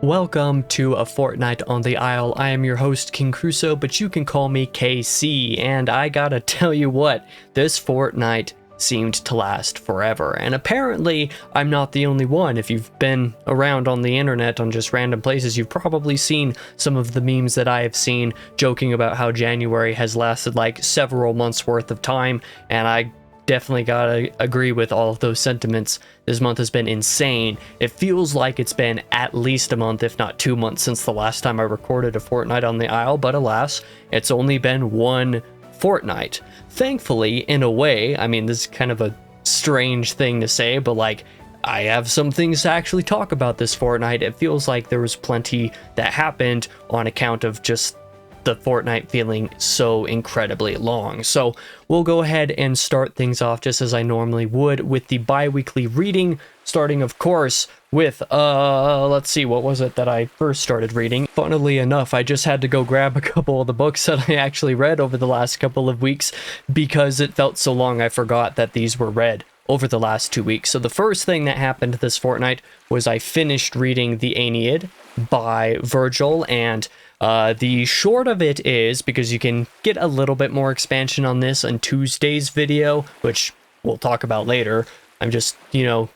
Welcome to A Fortnight on the Isle. I am your host, King Crusoe, but you can call me KC, and I gotta tell you what, this fortnight seemed to last forever, and apparently I'm not the only one. If you've been around on the internet on just random places, you've probably seen some of the memes that I have seen joking about how January has lasted like several months worth of time, and I definitely gotta agree with all of those sentiments. This month has been insane. It feels like it's been at least a month, if not 2 months, since the last time I recorded A Fortnight on the Isle, but alas, it's only been one fortnight. Thankfully, in a way, I mean, this is kind of a strange thing to say, but like, I have some things to actually talk about this fortnight. It feels like there was plenty that happened on account of just the fortnight feeling so incredibly long. So we'll go ahead and start things off just as I normally would with the bi-weekly reading, starting of course with let's see, what was it that I first started reading? Funnily enough, I just had to go grab a couple of the books that I actually read over the last couple of weeks because it felt so long I forgot that these were read over the last 2 weeks. So the first thing that happened this fortnight was I finished reading the Aeneid by Virgil, and the short of it is, because you can get a little bit more expansion on this on Tuesday's video, which we'll talk about later. I'm just,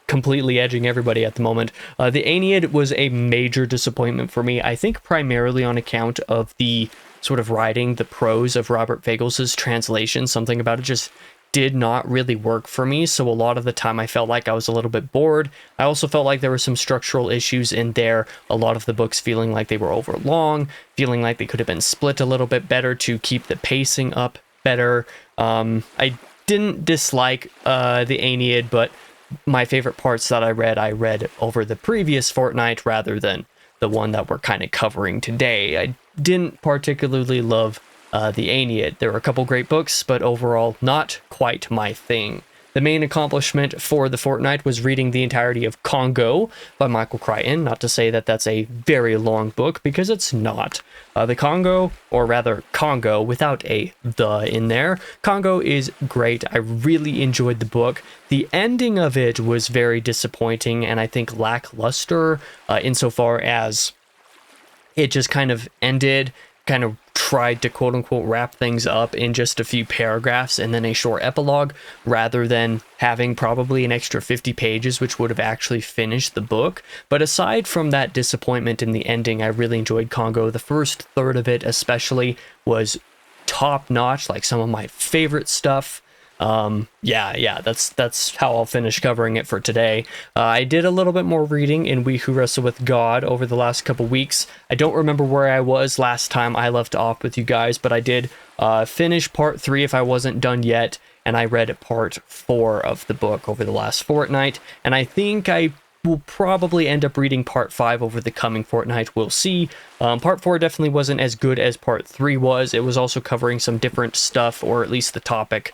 completely edging everybody at the moment. The Aeneid was a major disappointment for me, I think primarily on account of the sort of writing, the prose of Robert Fagels's translation. Something about it just did not really work for me, so a lot of the time I felt like I was a little bit bored. I also felt like there were some structural issues in there, a lot of the books feeling like they were overlong, feeling like they could have been split a little bit better to keep the pacing up better. I didn't dislike the Aeneid, but my favorite parts that I read over the previous fortnight rather than the one that we're kind of covering today. I didn't particularly love the Aeneid. There were a couple great books, but overall not quite my thing. The main accomplishment for the fortnight was reading the entirety of Congo by Michael Crichton. Not to say that that's a very long book, because it's not. The Congo, or rather Congo without a "the" in there, Congo is great. I really enjoyed the book. The ending of it was very disappointing and I think lackluster insofar as it just kind of ended, kind of tried to quote-unquote wrap things up in just a few paragraphs and then a short epilogue, rather than having probably an extra 50 pages, which would have actually finished the book. But aside from that disappointment in the ending, I really enjoyed Congo. The first third of it especially was top-notch, like some of my favorite stuff. That's how I'll finish covering it for today. I did a little bit more reading in We Who Wrestle with God over the last couple weeks. I don't remember where I was last time I left off with you guys, but I did finish part 3 if I wasn't done yet, and I read part 4 of the book over the last fortnight, and I think I will probably end up reading part 5 over the coming fortnight. We'll see. Part 4 definitely wasn't as good as part 3 was. It was also covering some different stuff, or at least the topic,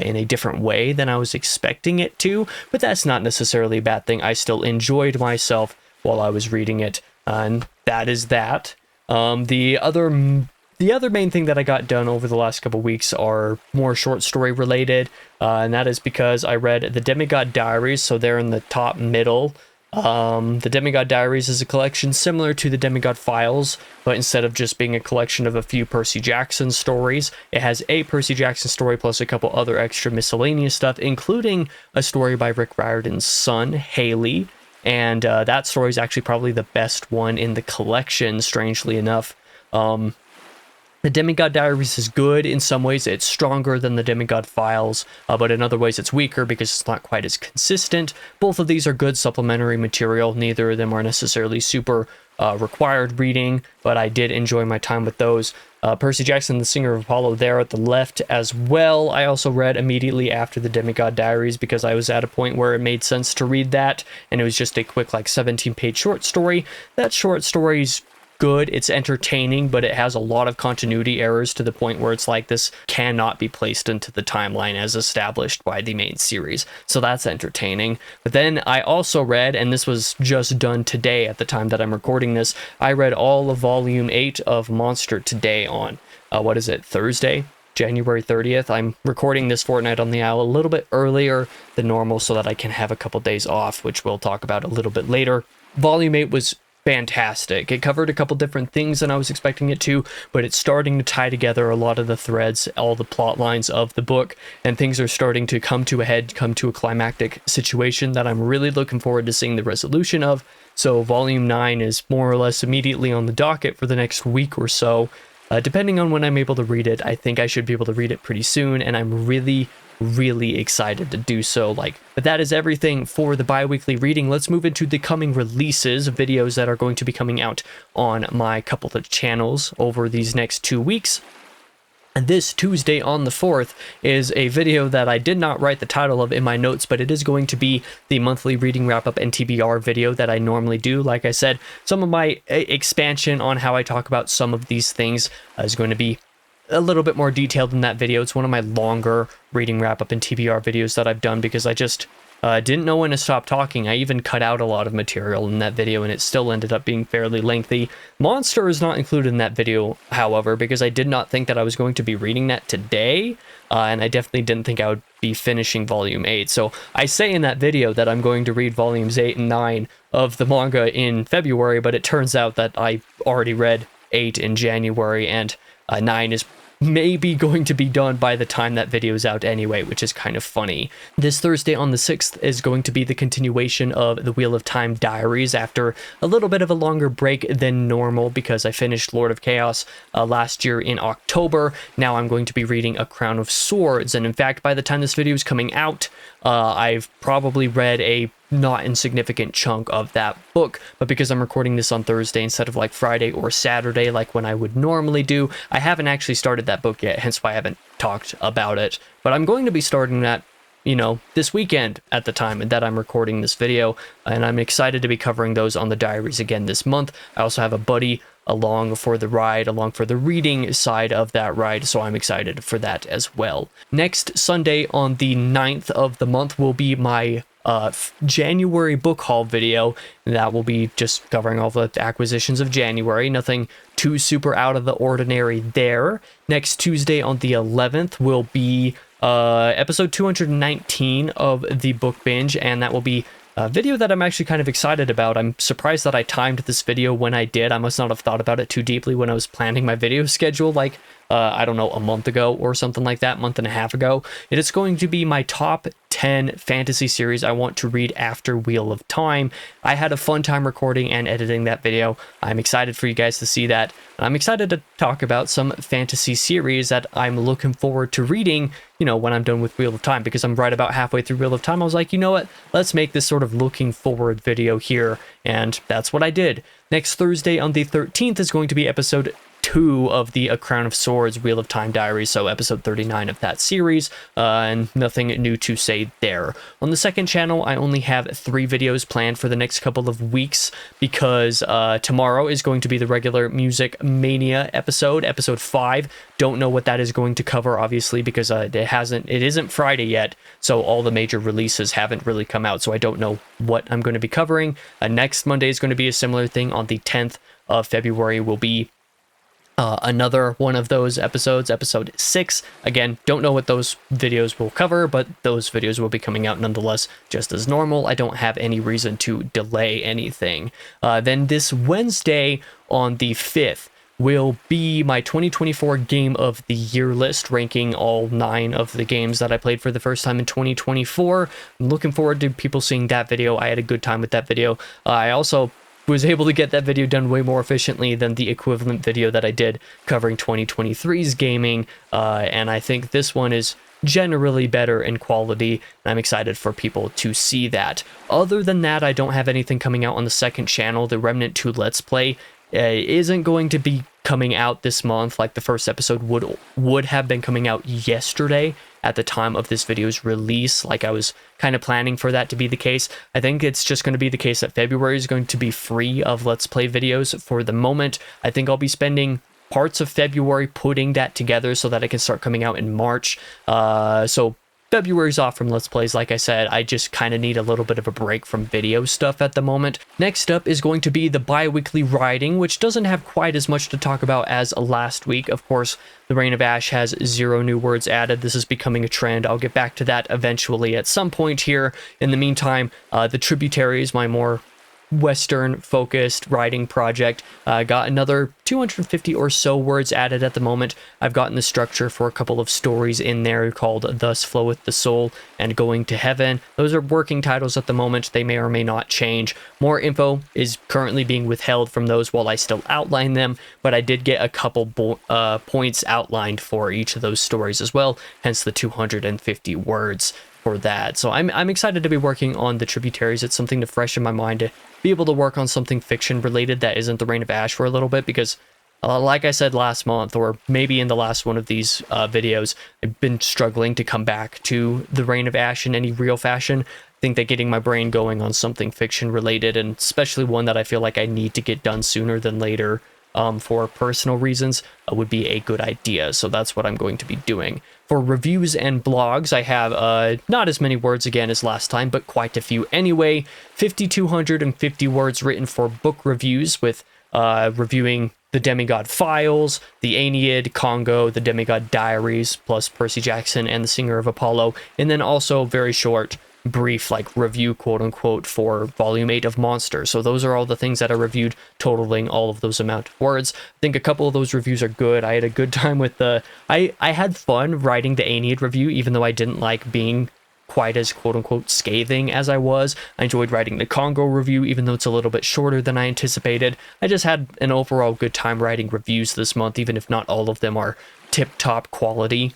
in a different way than I was expecting it to, but that's not necessarily a bad thing. I still enjoyed myself while I was reading it, and that is that. The other main thing that I got done over the last couple weeks are more short story related, and that is because I read The Demigod Diaries, so they're in the top middle. The Demigod Diaries is a collection similar to The Demigod Files, but instead of just being a collection of a few Percy Jackson stories, it has a Percy Jackson story plus a couple other extra miscellaneous stuff, including a story by Rick Riordan's son, Haley, and that story is actually probably the best one in the collection, strangely enough. The Demigod Diaries is good. In some ways, it's stronger than the Demigod Files, but in other ways, it's weaker because it's not quite as consistent. Both of these are good supplementary material. Neither of them are necessarily super required reading, but I did enjoy my time with those. Percy Jackson, the Singer of Apollo, there at the left as well. I also read immediately after the Demigod Diaries because I was at a point where it made sense to read that, and it was just a quick, 17-page short story. That short story's good, it's entertaining, but it has a lot of continuity errors to the point where it's like this cannot be placed into the timeline as established by the main series. So that's entertaining. But then I also read, and this was just done today at the time that I'm recording this, I read all of Volume 8 of Monster today on, Thursday? January 30th. I'm recording this Fortnight on the Isle a little bit earlier than normal so that I can have a couple days off, which we'll talk about a little bit later. Volume 8 was fantastic. It covered a couple different things than I was expecting it to, but it's starting to tie together a lot of the threads, all the plot lines of the book, and things are starting to come to a head, come to a climactic situation that I'm really looking forward to seeing the resolution of. So volume 9 is more or less immediately on the docket for the next week or so. Depending on when I'm able to read it, I think I should be able to read it pretty soon, and I'm really excited to do so. But that is everything for the bi-weekly reading. Let's move into the coming releases, videos that are going to be coming out on my couple of channels over these next 2 weeks. And this Tuesday on the 4th is a video that I did not write the title of in my notes, but it is going to be the monthly reading wrap-up and TBR video that I normally do. Like I said, some of my expansion on how I talk about some of these things is going to be a little bit more detailed in that video. It's one of my longer reading wrap-up and TBR videos that I've done because I just didn't know when to stop talking. I even cut out a lot of material in that video, and it still ended up being fairly lengthy. Monster is not included in that video, however, because I did not think that I was going to be reading that today, and I definitely didn't think I would be finishing Volume 8. So I say in that video that I'm going to read Volumes 8 and 9 of the manga in February, but it turns out that I already read 8 in January, and 9 is maybe going to be done by the time that video is out anyway, which is kind of funny. This Thursday on the 6th is going to be the continuation of the Wheel of Time Diaries after a little bit of a longer break than normal because I finished Lord of Chaos last year in October. Now I'm going to be reading A Crown of Swords, and in fact, by the time this video is coming out, I've probably read a not insignificant chunk of that book, but because I'm recording this on Thursday instead of like Friday or Saturday like when I would normally do, I haven't actually started that book yet, hence why I haven't talked about it. But I'm going to be starting that, this weekend at the time that I'm recording this video, and I'm excited to be covering those on the diaries again this month. I also have a buddy along for the ride, along for the reading side of that ride, so I'm excited for that as well. Next Sunday on the 9th of the month will be my January book haul video. That will be just covering all the acquisitions of January. Nothing too super out of the ordinary there. Next Tuesday on the 11th will be episode 219 of the book binge, and that will be a video that I'm actually kind of excited about. I'm surprised that I timed this video when I did. I must not have thought about it too deeply when I was planning my video schedule, like, I don't know, a month ago or something like that, month and a half ago. It is going to be my top 10 fantasy series I want to read after Wheel of Time. I had a fun time recording and editing that video. I'm excited for you guys to see that. I'm excited to talk about some fantasy series that I'm looking forward to reading, when I'm done with Wheel of Time, because I'm right about halfway through Wheel of Time. I was like, you know what? Let's make this sort of looking forward video here, and that's what I did. Next Thursday on the 13th is going to be episode 2 of the A Crown of Swords Wheel of Time Diaries, so episode 39 of that series, and nothing new to say there. On the second channel, I only have 3 videos planned for the next couple of weeks because tomorrow is going to be the regular Music Mania episode 5. Don't know what that is going to cover, obviously, because it isn't Friday yet, so all the major releases haven't really come out, so I don't know what I'm going to be covering. Next Monday is going to be a similar thing. On the 10th of February will be another one of those episodes, episode 6. Again, don't know what those videos will cover, but those videos will be coming out nonetheless, just as normal. I don't have any reason to delay anything. Then this Wednesday on the 5th will be my 2024 Game of the Year list, ranking all 9 of the games that I played for the first time in 2024. I'm looking forward to people seeing that video. I had a good time with that video. I also was able to get that video done way more efficiently than the equivalent video that I did covering 2023's gaming, and I think this one is generally better in quality, and I'm excited for people to see that. Other than that, I don't have anything coming out on the second channel. The Remnant 2 Let's Play isn't going to be coming out this month. Like, the first episode would have been coming out yesterday at the time of this video's release. Like, I was kind of planning for that to be the case. I think it's just going to be the case that February is going to be free of Let's Play videos for the moment. I think I'll be spending parts of February putting that together so that it can start coming out in March. So February's off from Let's Plays. Like I said, I just kind of need a little bit of a break from video stuff at the moment. Next up is going to be the bi-weekly writing, which doesn't have quite as much to talk about as last week. Of course, the Reign of Ash has 0 new words added. This is becoming a trend. I'll get back to that eventually at some point here. In the meantime, the Tributaries, my more Western focused writing project. Got another 250 or so words added at the moment. I've gotten the structure for a couple of stories in there called Thus Floweth the Soul and Going to Heaven. Those are working titles at the moment. They may or may not change. More info is currently being withheld from those while I still outline them, but I did get a couple points outlined for each of those stories as well, hence the 250 words for that. So I'm excited to be working on the tributaries. It's something to freshen my mind, to be able to work on something fiction related that isn't the Reign of Ash for a little bit, because like I said last month, or maybe in the last one of these videos, I've been struggling to come back to the Reign of Ash in any real fashion. I think that getting my brain going on something fiction related, and especially one that I feel like I need to get done sooner than later for personal reasons, would be a good idea. So that's what I'm going to be doing. For reviews and blogs, I have not as many words again as last time, but quite a few anyway. 5,250 words written for book reviews, with reviewing the Demigod Files, the Aeneid, Congo, the Demigod Diaries, plus Percy Jackson and the Singer of Apollo, and then also very short, brief, like, review, quote-unquote, for Volume 8 of Monsters. So those are all the things that I reviewed, totaling all of those amount of words. I think a couple of those reviews are good. I had a good time with the... I had fun writing the Aeneid review, even though I didn't like being quite as quote-unquote scathing as I was. I enjoyed writing the Congo review, even though it's a little bit shorter than I anticipated. I just had an overall good time writing reviews this month, even if not all of them are tip-top quality.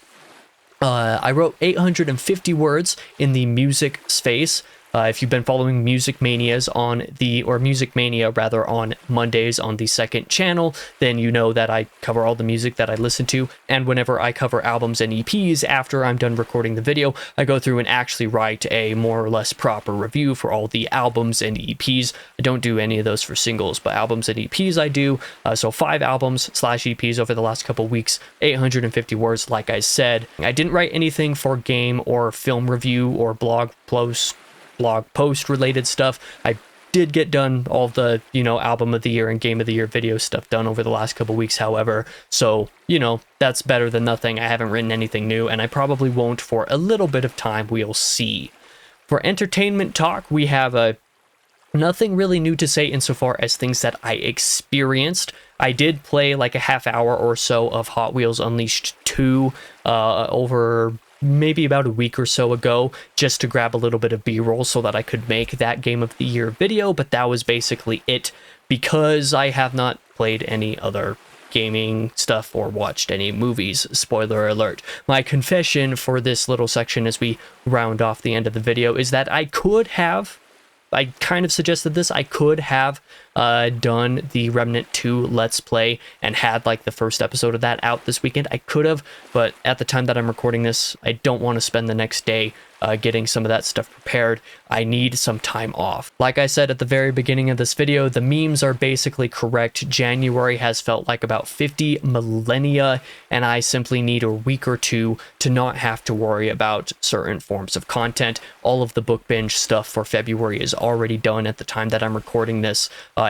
I wrote 850 words in the music space. If you've been following Music Manias Music Mania rather, on Mondays on the second channel, then you know that I cover all the music that I listen to, and whenever I cover albums and EPs after I'm done recording the video, I go through and actually write a more or less proper review for all the albums and EPs. I don't do any of those for singles, but albums and EPs I do. So 5 albums/EPs over the last couple weeks, 850 words, like I said. I didn't write anything for game or film review or blog post related stuff. I did get done all the, album of the year and game of the year video stuff done over the last couple weeks, however. So, that's better than nothing. I haven't written anything new, and I probably won't for a little bit of time. We'll see. For entertainment talk, we have nothing really new to say insofar as things that I experienced. I did play like a half hour or so of Hot Wheels Unleashed 2 over maybe about a week or so ago, just to grab a little bit of B-roll so that I could make that Game of the Year video, but that was basically it, because I have not played any other gaming stuff or watched any movies. Spoiler alert. My confession for this little section as we round off the end of the video is that I kind of suggested this, I could have done the Remnant 2 Let's Play and had like the first episode of that out this weekend. I could have, but at the time that I'm recording this, I don't want to spend the next day getting some of that stuff prepared. I need some time off. Like I said at the very beginning of this video, the memes are basically correct. January has felt like about 50 millennia, and I simply need a week or two to not have to worry about certain forms of content. All of the book binge stuff for February is already done at the time that I'm recording this,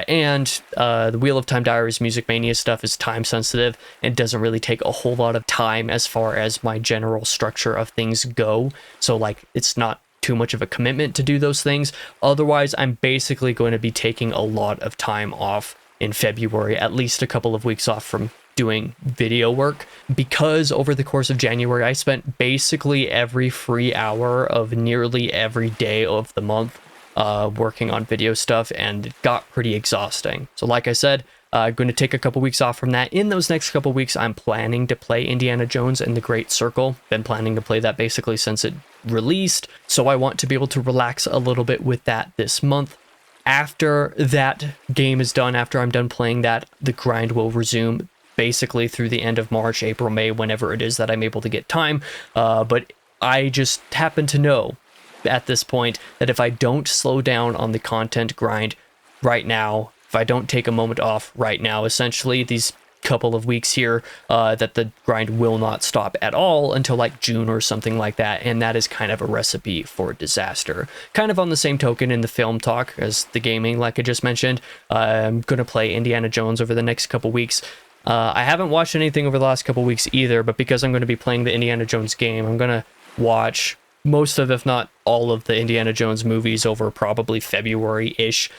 and the Wheel of Time Diaries Music Mania stuff is time sensitive and doesn't really take a whole lot of time as far as my general structure of things go. So like, it's not too much of a commitment to do those things. Otherwise, I'm basically going to be taking a lot of time off in February, at least a couple of weeks off from doing video work, because over the course of January, I spent basically every free hour of nearly every day of the month working on video stuff, and it got pretty exhausting. So like I said, I'm going to take a couple weeks off from that. In those next couple weeks, I'm planning to play Indiana Jones and the Great Circle. Been planning to play that basically since it released, so I want to be able to relax a little bit with that this month. After that game is done, after I'm done playing that, the grind will resume basically through the end of March, April, May, whenever it is that I'm able to get time. But I just happen to know at this point that if I don't slow down on the content grind right now, if I don't take a moment off right now, essentially these couple of weeks here, that the grind will not stop at all until like June or something like that, and that is kind of a recipe for disaster. Kind of on the same token, in the film talk as the gaming, like I just mentioned, I'm gonna play Indiana Jones over the next couple weeks. I haven't watched anything over the last couple weeks either, but because I'm going to be playing the Indiana Jones game, I'm gonna watch most of, if not all of, the Indiana Jones movies over probably February-ish,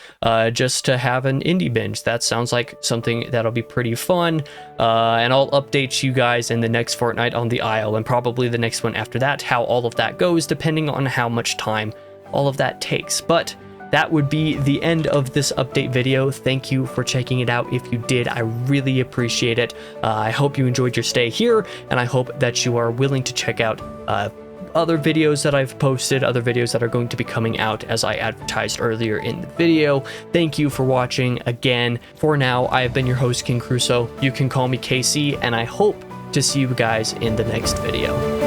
just to have an indie binge. That sounds like something that'll be pretty fun, and I'll update you guys in the next fortnight on the Isle, and probably the next one after that, how all of that goes, depending on how much time all of that takes. But that would be the end of this update video. Thank you for checking it out. If you did, I really appreciate it. I hope you enjoyed your stay here, and I hope that you are willing to check out other videos that I've posted, other videos that are going to be coming out as I advertised earlier in the video. Thank you for watching again. For now, I have been your host, King Crusoe. You can call me KC, and I hope to see you guys in the next video.